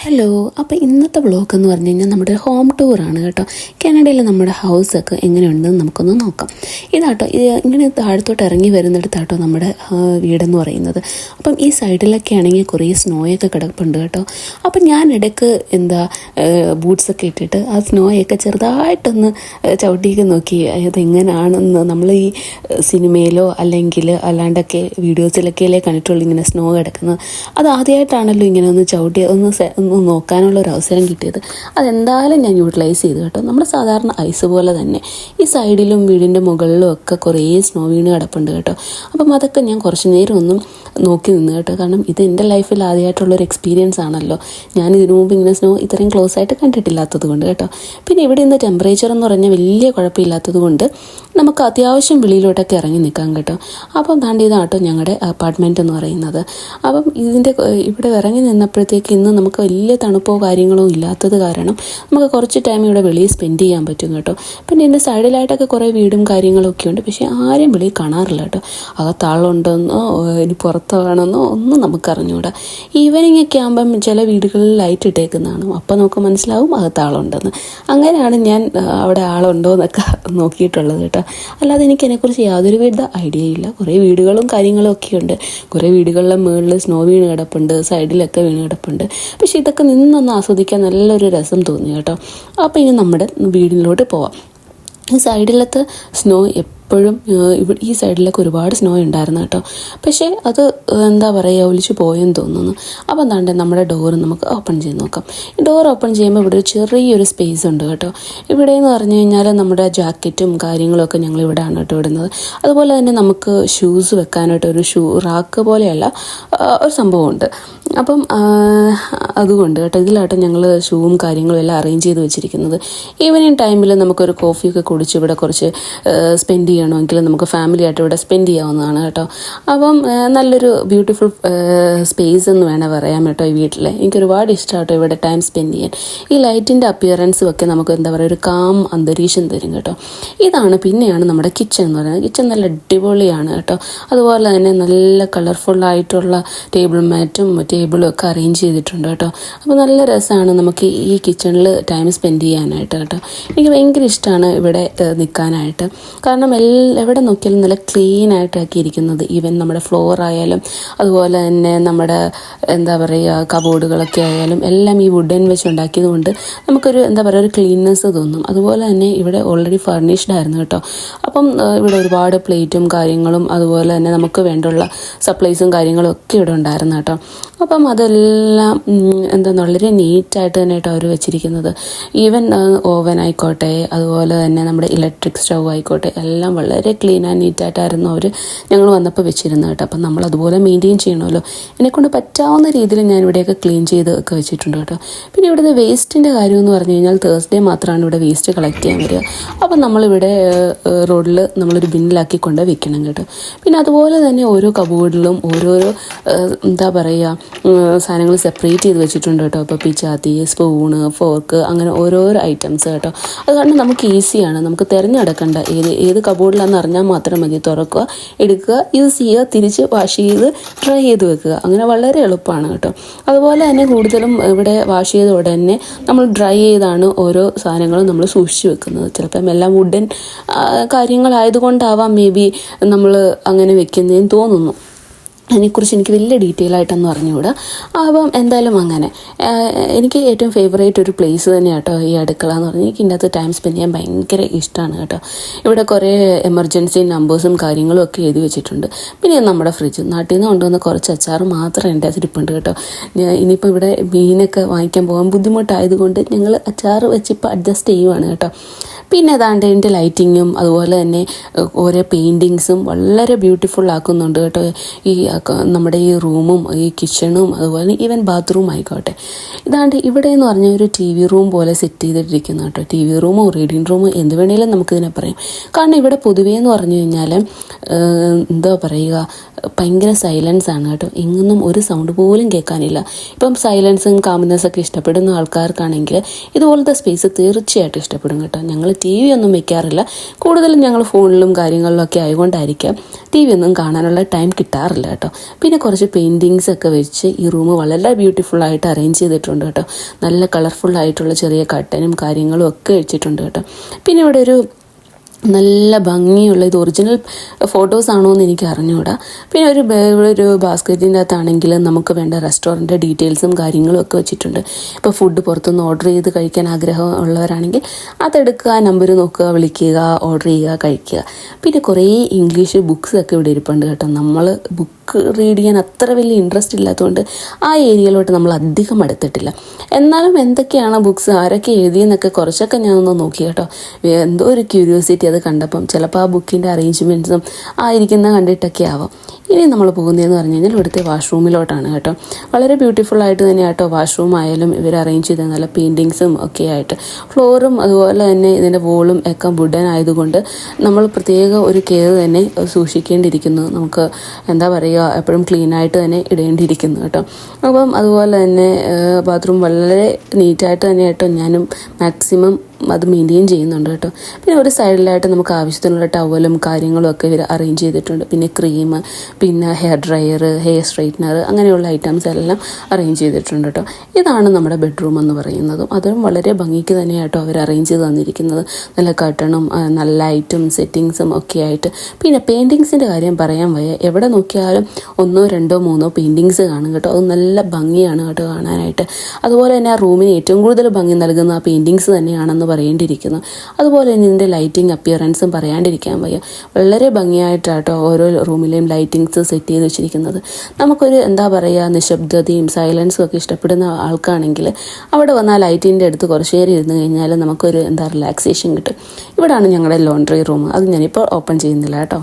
Hello. അപ്പോൾ ഇന്നത്തെ vlog എന്ന് പറഞ്ഞു കഴിഞ്ഞാൽ നമ്മുടെ ഹോം ടൂറാണ് കേട്ടോ. കാനഡയിലെ നമ്മുടെ ഹൗസൊക്കെ എങ്ങനെയുണ്ടെന്ന് നമുക്കൊന്ന് നോക്കാം. ഇതാട്ടോ ഇങ്ങനെ താഴത്തോട്ട് ഇറങ്ങി വരുന്നിടത്താട്ടോ നമ്മുടെ വീടെന്ന് പറയുന്നത്. അപ്പം ഈ സൈഡിലൊക്കെ ആണെങ്കിൽ കുറേ സ്നോയൊക്കെ കിടപ്പുണ്ട് കേട്ടോ. അപ്പം ഞാൻ ഇടയ്ക്ക് ബൂട്ട്സൊക്കെ ഇട്ടിട്ട് ആ സ്നോയൊക്കെ ചെറുതായിട്ടൊന്ന് ചവിട്ടിയൊക്കെ നോക്കി അതെങ്ങനെയാണെന്ന്. നമ്മൾ ഈ സിനിമയിലോ അല്ലെങ്കിൽ അല്ലാണ്ടൊക്കെ വീഡിയോസിലൊക്കെ കണ്ടിട്ടുള്ളൂ ഇങ്ങനെ സ്നോ കിടക്കുന്നത്. അത് ആദ്യമായിട്ടാണല്ലോ ഇങ്ങനെ ഒന്ന് ചവിട്ടി ഒന്ന് നോക്കാനുള്ള ഒരു അവസരം കിട്ടിയത്. അതെന്തായാലും ഞാൻ യൂട്ടിലൈസ് ചെയ്തു കേട്ടോ. നമ്മുടെ സാധാരണ ഐസ് പോലെ തന്നെ ഈ സൈഡിലും വീടിൻ്റെ മുകളിലും ഒക്കെ കുറേ സ്നോ വീണ് കിടപ്പുണ്ട് കേട്ടോ. അപ്പം അതൊക്കെ ഞാൻ കുറച്ച് നേരം ഒന്നും നോക്കി നിന്ന് കേട്ടോ. കാരണം ഇത് എൻ്റെ ലൈഫിൽ ആദ്യമായിട്ടുള്ളൊരു എക്സ്പീരിയൻസ് ആണല്ലോ. ഞാൻ ഇതിനു മുമ്പ് ഇങ്ങനെ സ്നോ ഇത്രയും ക്ലോസ് ആയിട്ട് കണ്ടിട്ടില്ലാത്തത് കൊണ്ട് കേട്ടോ. പിന്നെ ഇവിടെ നിന്ന് ടെമ്പറേച്ചർ എന്ന് പറഞ്ഞാൽ വലിയ കുഴപ്പമില്ലാത്തത് കൊണ്ട് നമുക്ക് അത്യാവശ്യം വെളിയിലോട്ടൊക്കെ ഇറങ്ങി നിൽക്കാം കേട്ടോ. അപ്പം താണ്ടി ഇതാട്ടോ ഞങ്ങളുടെ അപ്പാർട്ട്മെൻറ്റ് എന്ന് പറയുന്നത്. അപ്പം ഇവിടെ ഇറങ്ങി നിന്നപ്പോഴത്തേക്ക് ഇന്ന് നമുക്ക് വലിയ തണുപ്പോ കാര്യങ്ങളോ ഇല്ലാത്തത് കാരണം നമുക്ക് കുറച്ച് ടൈം ഇവിടെ വെളിയിൽ സ്പെൻഡ് ചെയ്യാൻ പറ്റും കേട്ടോ. പിന്നെ ഇതിൻ്റെ സൈഡിലായിട്ടൊക്കെ കുറേ വീടും കാര്യങ്ങളൊക്കെ ഉണ്ട്. പക്ഷേ ആരും വെളിയിൽ കാണാറില്ല കേട്ടോ. അകത്താളുണ്ടെന്നോ ഇനി പുറത്താണെന്നോ ഒന്നും നമുക്കറിഞ്ഞൂടാ. ഈവനിങ് ഒക്കെ ആകുമ്പം ചില വീടുകളിൽ ലൈറ്റ് ഇട്ടേക്കുന്നതാണ്. അപ്പം നമുക്ക് മനസ്സിലാവും അകത്താളുണ്ടെന്ന്. അങ്ങനെയാണ് ഞാൻ അവിടെ ആളുണ്ടോ എന്നൊക്കെ നോക്കിയിട്ടുള്ളത് കേട്ടോ. അല്ലാതെ എനിക്കതിനെക്കുറിച്ച് യാതൊരുവിധ ഐഡിയ ഇല്ല. കുറേ വീടുകളും കാര്യങ്ങളും ഒക്കെ ഉണ്ട്. കുറേ വീടുകളിലെ മുകളിൽ സ്നോ വീണ് കിടപ്പുണ്ട്, സൈഡിലൊക്കെ വീണ് കിടപ്പുണ്ട്. പക്ഷേ ഇതൊക്കെ നിന്നൊന്ന് ആസ്വദിക്കാൻ നല്ലൊരു രസം തോന്നി കേട്ടോ. അപ്പോൾ ഇനി നമ്മുടെ വീടിലോട്ട് പോവാം. ഈ സൈഡിലത്തെ സ്നോ എപ്പോഴും ഈ സൈഡിലൊക്കെ ഒരുപാട് സ്നോ ഉണ്ടായിരുന്നു കേട്ടോ. പക്ഷേ അത് എന്താ പറയുക ഒലിച്ചു പോയെന്ന് തോന്നുന്നു. അപ്പോൾ എന്താണ്ട് നമ്മുടെ ഡോറ് നമുക്ക് ഓപ്പൺ ചെയ്ത് നോക്കാം. ഈ ഡോർ ഓപ്പൺ ചെയ്യുമ്പോൾ ഇവിടെ ഒരു ചെറിയൊരു സ്പേസ് ഉണ്ട് കേട്ടോ. ഇവിടെ എന്ന് പറഞ്ഞു കഴിഞ്ഞാൽ നമ്മുടെ ജാക്കറ്റും കാര്യങ്ങളൊക്കെ ഞങ്ങൾ ഇവിടെയാണ് കേട്ടോ ഇടുന്നത്. അതുപോലെ തന്നെ നമുക്ക് ഷൂസ് വെക്കാനായിട്ട് ഒരു റാക്ക് പോലെയല്ല ഒരു സംഭവമുണ്ട്. അപ്പം അതുകൊണ്ട് കേട്ടോ ഇതിലാട്ടോ ഞങ്ങൾ ഷൂവും കാര്യങ്ങളും എല്ലാം അറേഞ്ച് ചെയ്ത് വെച്ചിരിക്കുന്നത്. ഈവനിങ് ടൈമിൽ നമുക്കൊരു കോഫിയൊക്കെ കുടിച്ച് ഇവിടെ കുറച്ച് സ്പെൻഡ് ചെയ്യണമെങ്കിൽ നമുക്ക് ഫാമിലി ആയിട്ട് ഇവിടെ സ്പെൻഡ് ചെയ്യാവുന്നതാണ് കേട്ടോ. അപ്പം നല്ലൊരു ബ്യൂട്ടിഫുൾ സ്പേസ് എന്ന് വേണേൽ പറയാം കേട്ടോ. ഈ വീട്ടിൽ എനിക്ക് ഒരുപാട് ഇഷ്ടമാട്ടോ ഇവിടെ ടൈം സ്പെൻഡ് ചെയ്യാൻ. ഈ ലൈറ്റിൻ്റെ അപ്പിയറൻസും ഒക്കെ നമുക്ക് എന്താ പറയുക ഒരു കാം അന്തരീക്ഷം തരും കേട്ടോ. പിന്നെയാണ് നമ്മുടെ കിച്ചൺ എന്ന് പറയുന്നത്. കിച്ചൺ നല്ല അടിപൊളിയാണ് കേട്ടോ. അതുപോലെ തന്നെ നല്ല കളർഫുള്ളായിട്ടുള്ള ടേബിൾ മാറ്റും ടേബിളും ഒക്കെ അറേഞ്ച് ചെയ്തിട്ടുണ്ട് കേട്ടോ. അപ്പോൾ നല്ല രസമാണ് നമുക്ക് ഈ കിച്ചണിൽ ടൈം സ്പെൻഡ് ചെയ്യാനായിട്ട് കേട്ടോ. എനിക്ക് ഭയങ്കര ഇഷ്ടമാണ് ഇവിടെ നിൽക്കാനായിട്ട്. കാരണം എവിടെ നോക്കിയാലും നല്ല ക്ലീൻ ആയിട്ടാക്കിയിരിക്കുന്നത്. ഈവൻ നമ്മുടെ ഫ്ലോർ ആയാലും അതുപോലെ തന്നെ നമ്മുടെ എന്താ പറയുക കബോർഡുകളൊക്കെ ആയാലും എല്ലാം ഈ വുഡൻ വെച്ച് ഉണ്ടാക്കിയത് കൊണ്ട് നമുക്കൊരു എന്താ പറയുക ഒരു ക്ലീൻനെസ് തോന്നും. അതുപോലെ തന്നെ ഇവിടെ ഓൾറെഡി ഫർണിഷ്ഡ് ആയിരുന്നു കേട്ടോ. അപ്പം ഇവിടെ ഒരുപാട് പ്ലേറ്റും കാര്യങ്ങളും അതുപോലെ തന്നെ നമുക്ക് വേണ്ടുള്ള സപ്ലൈസും കാര്യങ്ങളും ഒക്കെ ഇവിടെ ഉണ്ടായിരുന്നു കേട്ടോ. അപ്പം അതെല്ലാം വളരെ നീറ്റായിട്ട് തന്നെ കേട്ടോ അവർ വെച്ചിരിക്കുന്നത്. ഈവൻ ഓവൻ ആയിക്കോട്ടെ അതുപോലെ തന്നെ നമ്മുടെ ഇലക്ട്രിക് സ്റ്റൗ ആയിക്കോട്ടെ എല്ലാം വളരെ ക്ലീൻ ആൻഡ് നീറ്റായിട്ടായിരുന്നു അവർ ഞങ്ങൾ വന്നപ്പോൾ വെച്ചിരുന്നത് കേട്ടോ. അപ്പം നമ്മൾ അതുപോലെ മെയിൻറ്റെയിൻ ചെയ്യണമല്ലോ. എന്നെക്കൊണ്ട് പറ്റാവുന്ന രീതിയിൽ ഞാൻ ഇവിടെയൊക്കെ ക്ലീൻ ചെയ്ത് ഒക്കെ വെച്ചിട്ടുണ്ട് കേട്ടോ. പിന്നെ ഇവിടുത്തെ വേസ്റ്റിൻ്റെ കാര്യം എന്ന് പറഞ്ഞു കഴിഞ്ഞാൽ തേഴ്സ്ഡേ മാത്രമാണ് ഇവിടെ വേസ്റ്റ് കളക്ട് ചെയ്യാൻ വരിക. അപ്പം നമ്മളിവിടെ റോഡിൽ നമ്മളൊരു ബിന്നിലാക്കി കൊണ്ട് വെക്കണം കേട്ടോ. പിന്നെ അതുപോലെ തന്നെ ഓരോ കബോർഡിലും ഓരോരോ എന്താ പറയുക സാധനങ്ങൾ സെപ്പറേറ്റ് ചെയ്ത് വെച്ചിട്ടുണ്ട് കേട്ടോ. ഇപ്പോൾ പിച്ചാത്തി, സ്പൂണ്, ഫോർക്ക് അങ്ങനെ ഓരോരോ ഐറ്റംസ് കേട്ടോ. അത് കാരണം നമുക്ക് ഈസിയാണ്. നമുക്ക് തിരഞ്ഞെടുക്കേണ്ട ഏത് കബോർഡിലാണെന്ന് അറിഞ്ഞാൽ മാത്രം മതി. തുറക്കുക, എടുക്കുക, യൂസ് ചെയ്യുക, തിരിച്ച് വാഷ് ചെയ്ത് ഡ്രൈ ചെയ്ത് വെക്കുക. അങ്ങനെ വളരെ എളുപ്പമാണ് കേട്ടോ. അതുപോലെ തന്നെ കൂടുതലും ഇവിടെ വാഷ് ചെയ്ത ഉടനെ നമ്മൾ ഡ്രൈ ചെയ്താണ് ഓരോ സാധനങ്ങളും നമ്മൾ സൂക്ഷിച്ച് വെക്കുന്നത്. ചിലപ്പം എല്ലാം വുഡൻ കാര്യങ്ങളായതുകൊണ്ടാവാം മേ ബി നമ്മൾ അങ്ങനെ വെക്കുന്നതെന്ന് തോന്നുന്നു. അതിനെക്കുറിച്ച് എനിക്ക് വലിയ ഡീറ്റെയിൽ ആയിട്ടൊന്നും അറിഞ്ഞുകൂടാ. അപ്പം എന്തായാലും അങ്ങനെ എനിക്ക് ഏറ്റവും ഫേവറേറ്റ് ഒരു പ്ലേസ് തന്നെയാണ് കേട്ടോ ഈ അടുക്കള എന്ന് പറഞ്ഞാൽ. എനിക്ക് ഇതിൻ്റെ അകത്ത് ടൈം സ്പെൻഡ് ചെയ്യാൻ ഭയങ്കര ഇഷ്ടമാണ് കേട്ടോ. ഇവിടെ കുറേ എമർജൻസി നമ്പേഴ്സും കാര്യങ്ങളും ഒക്കെ എഴുതി വെച്ചിട്ടുണ്ട്. പിന്നെ നമ്മുടെ ഫ്രിഡ്ജ് നാട്ടിൽ നിന്ന് കൊണ്ടുവന്ന കുറച്ച് അച്ചാർ മാത്രം എൻ്റെ അതിരിപ്പുണ്ട് കേട്ടോ. ഇനിയിപ്പോൾ ഇവിടെ മീനൊക്കെ വാങ്ങിക്കാൻ പോകാൻ ബുദ്ധിമുട്ടായതുകൊണ്ട് ഞങ്ങൾ അച്ചാർ വെച്ചിപ്പോൾ അഡ്ജസ്റ്റ് ചെയ്യുവാണ് കേട്ടോ. പിന്നെ അതാണ്ട് എൻ്റെ ലൈറ്റിങ്ങും അതുപോലെ തന്നെ ഓരോ പെയിൻറ്റിങ്സും വളരെ ബ്യൂട്ടിഫുൾ ആക്കുന്നുണ്ട് കേട്ടോ. നമ്മുടെ ഈ റൂമും ഈ കിച്ചണും അതുപോലെ ഈവൻ ബാത്റൂം ആയിക്കോട്ടെ. ഇതാണ്ട് ഇവിടെ എന്ന് പറഞ്ഞാൽ ഒരു TV റൂം പോലെ സെറ്റ് ചെയ്തിട്ടിരിക്കുന്നു കേട്ടോ. TV റൂമോ റീഡിങ് റൂമോ എന്ത് വേണേലും നമുക്കിതിനെ പറയാം. കാരണം ഇവിടെ പൊതുവേ എന്ന് പറഞ്ഞു കഴിഞ്ഞാൽ എന്താ പറയുക ഭയങ്കര സൈലൻസ് ആണ് കേട്ടോ. എങ്ങൊന്നും ഒരു സൗണ്ട് പോലും കേൾക്കാനില്ല. ഇപ്പം സൈലൻസും കാംനെസ്സൊക്കെ ഇഷ്ടപ്പെടുന്ന ആൾക്കാർക്കാണെങ്കിൽ ഇതുപോലത്തെ സ്പേസ് തീർച്ചയായിട്ടും ഇഷ്ടപ്പെടും കേട്ടോ. ഞങ്ങൾ TV ഒന്നും വെക്കാറില്ല. കൂടുതലും ഞങ്ങൾ ഫോണിലും കാര്യങ്ങളിലൊക്കെ ആയതുകൊണ്ടായിരിക്കാം TV ഒന്നും കാണാനുള്ള ടൈം കിട്ടാറില്ല കേട്ടോ. കേട്ടോ. പിന്നെ കുറച്ച് പെയിൻറ്റിങ്സ് ഒക്കെ വെച്ച് ഈ റൂം വളരെ ബ്യൂട്ടിഫുള്ളായിട്ട് അറേഞ്ച് ചെയ്തിട്ടുണ്ട് കേട്ടോ. നല്ല കളർഫുള്ളായിട്ടുള്ള ചെറിയ കട്ടനും കാര്യങ്ങളും ഒക്കെ വെച്ചിട്ടുണ്ട് കേട്ടോ. പിന്നെ ഇവിടെ ഒരു നല്ല ഭംഗിയുള്ള ഇത് ഒറിജിനൽ ഫോട്ടോസ് ആണോ എന്ന് എനിക്ക് അറിഞ്ഞുകൂടാ. പിന്നെ ഇവിടെ ഒരു ബാസ്ക്കറ്റിൻ്റെ അകത്താണെങ്കിൽ നമുക്ക് വേണ്ട റെസ്റ്റോറൻറ്റ് ഡീറ്റെയിൽസും കാര്യങ്ങളും ഒക്കെ വെച്ചിട്ടുണ്ട്. ഇപ്പോൾ ഫുഡ് പുറത്തുനിന്ന് ഓർഡർ ചെയ്ത് കഴിക്കാൻ ആഗ്രഹം ഉള്ളവരാണെങ്കിൽ അതെടുക്കുക, നമ്പർ നോക്കുക, വിളിക്കുക, ഓർഡർ ചെയ്യുക, കഴിക്കുക. പിന്നെ കുറേ ഇംഗ്ലീഷ് ബുക്സ് ഒക്കെ ഇവിടെ ഇരിപ്പുണ്ട് കേട്ടോ. നമ്മൾ ബുക്ക് റീഡ് ചെയ്യാൻ അത്ര വലിയ ഇൻട്രസ്റ്റ് ഇല്ലാത്തതുകൊണ്ട് ആ ഏരിയയിലോട്ട് നമ്മൾ അധികം അടുത്തിട്ടില്ല. എന്നാലും എന്തൊക്കെയാണ് ബുക്സ്, ആരൊക്കെ എഴുതിയെന്നൊക്കെ കുറച്ചൊക്കെ ഞാൻ ഒന്ന് നോക്കി കേട്ടോ. എന്തോ ഒരു ക്യൂരിയോസിറ്റി അത് കണ്ടപ്പം. ചിലപ്പോൾ ആ ബുക്കിൻ്റെ അറേഞ്ച്മെൻറ്റ്സും ആയിരിക്കുന്ന കണ്ടിട്ടൊക്കെ ആവാം. ഇനി നമ്മൾ പോകുന്നതെന്ന് പറഞ്ഞു കഴിഞ്ഞാൽ ഇവിടുത്തെ വാഷ്റൂമിലോട്ടാണ് കേട്ടോ. വളരെ ബ്യൂട്ടിഫുൾ ആയിട്ട് തന്നെ കേട്ടോ വാഷ്റൂം ആയാലും ഇവർ അറേഞ്ച് ചെയ്ത നല്ല പെയിൻറ്റിങ്സും ഒക്കെ ആയിട്ട്. ഫ്ലോറും അതുപോലെ തന്നെ ഇതിൻ്റെ വോളും ഒക്കെ വുഡൻ ആയതുകൊണ്ട് നമ്മൾ പ്രത്യേക ഒരു കെയർ തന്നെ സൂക്ഷിക്കേണ്ടിയിരിക്കുന്നു. നമുക്ക് എന്താ പറയുക, എപ്പോഴും ക്ലീനായിട്ട് തന്നെ ഇടേണ്ടിയിരിക്കുന്നു കേട്ടോ. അപ്പം അതുപോലെ തന്നെ ബാത്റൂം വളരെ നീറ്റായിട്ട് തന്നെ കേട്ടോ ഞാനും മാക്സിമം അത് മെയിൻറ്റെയിൻ ചെയ്യുന്നുണ്ട് കേട്ടോ. പിന്നെ ഒരു സൈഡിലായിട്ട് നമുക്ക് ആവശ്യത്തിനുള്ള ടവലും കാര്യങ്ങളും ഒക്കെ ഇവർ അറേഞ്ച് ചെയ്തിട്ടുണ്ട്. പിന്നെ ക്രീം, പിന്നെ ഹെയർ ഡ്രയർ, ഹെയർ സ്ട്രൈറ്റ്നർ, അങ്ങനെയുള്ള ഐറ്റംസ് എല്ലാം അറേഞ്ച് ചെയ്തിട്ടുണ്ട് കേട്ടോ. ഇതാണ് നമ്മുടെ ബെഡ്റൂം എന്ന് പറയുന്നതും. അതും വളരെ ഭംഗിക്ക് തന്നെയായിട്ടോ അവർ അറേഞ്ച് ചെയ്ത് തന്നിരിക്കുന്നത്. നല്ല കർട്ടണും നല്ല ലൈറ്റും സെറ്റിങ്സും ഒക്കെ ആയിട്ട്. പിന്നെ പെയിൻറ്റിങ്സിൻ്റെ കാര്യം പറയാൻ വയ്യ. എവിടെ നോക്കിയാലും 1, 2, 3 പെയിൻറ്റിങ്സ് കാണും കേട്ടോ. അത് നല്ല ഭംഗിയാണ് കേട്ടോ കാണാനായിട്ട്. അതുപോലെ തന്നെ ആ റൂമിന് ഏറ്റവും കൂടുതൽ ഭംഗി നൽകുന്ന ആ പെയിൻറ്റിങ്സ് തന്നെയാണെന്ന് പറയേണ്ടിയിരിക്കുന്നു. അതുപോലെ തന്നെ ഇതിൻ്റെ ലൈറ്റിംഗ് അപ്പിയറൻസും പറയാണ്ടിരിക്കാൻ വയ്യ. വളരെ ഭംഗിയായിട്ടാട്ടോ ഓരോ റൂമിലെയും ലൈറ്റിങ്സ് സെറ്റ് ചെയ്ത് വെച്ചിരിക്കുന്നത്. നമുക്കൊരു എന്താ പറയുക, നിശബ്ദതയും സൈലൻസും ഒക്കെ ഇഷ്ടപ്പെടുന്ന ആൾക്കാണെങ്കിൽ അവിടെ വന്നാൽ ലൈറ്റിൻ്റെ അടുത്ത് കുറച്ച് നേരം ഇരുന്ന് കഴിഞ്ഞാൽ നമുക്കൊരു റിലാക്സേഷൻ കിട്ടും. ഇവിടാണ് ഞങ്ങളുടെ ലോണ്ട്രി റൂം. അത് ഞാനിപ്പോൾ ഓപ്പൺ ചെയ്യുന്നില്ല കേട്ടോ.